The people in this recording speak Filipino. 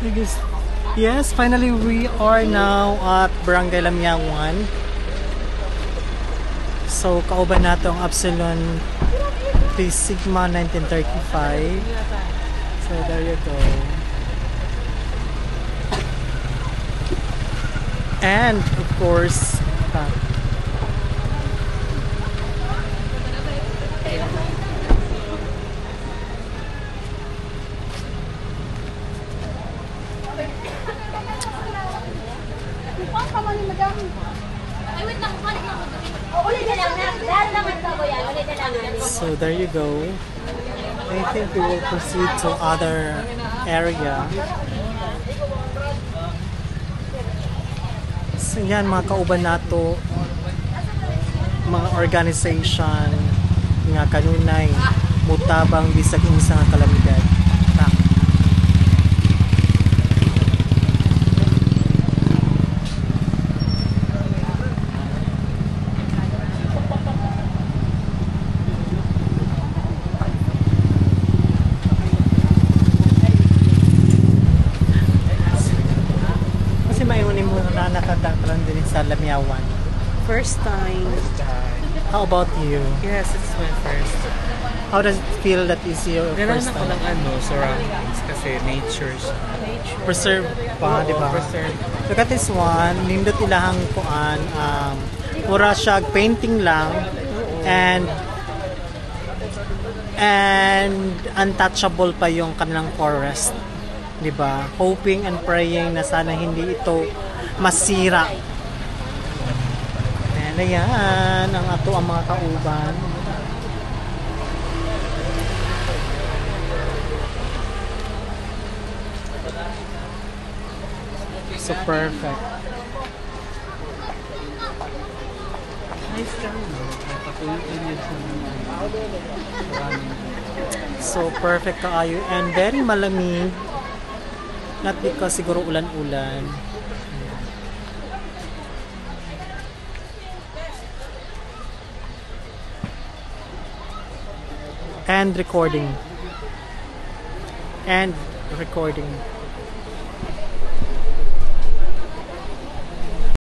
Yes, finally we are now at Barangay Lamyawan. So, kauban nato ang Epsilon Phi Sigma 1935. So, there you go. And, of course, so there you go. I think we will proceed to other area. So yan mga kauban nato, mga organization nga kanunay mutabang bisag kinsa nga kalamidad. Sa Lamyawan. First time. How about you? Yes, it's my first. How does it feel that is your first Ganahan time? ako ng surroundings kasi nature siya. Preserve pa, di ba? Preserve. Look at this one. Nindot ilahang kuan. Mura siya painting lang. And untouchable pa yung kanilang forest. Di ba? Hoping and praying na sana hindi ito masira. Ayan, ang ato ang mga kauban. So perfect. Nice ka rin. So perfect kaayo and very malamig. Not because siguro ulan-ulan. And recording.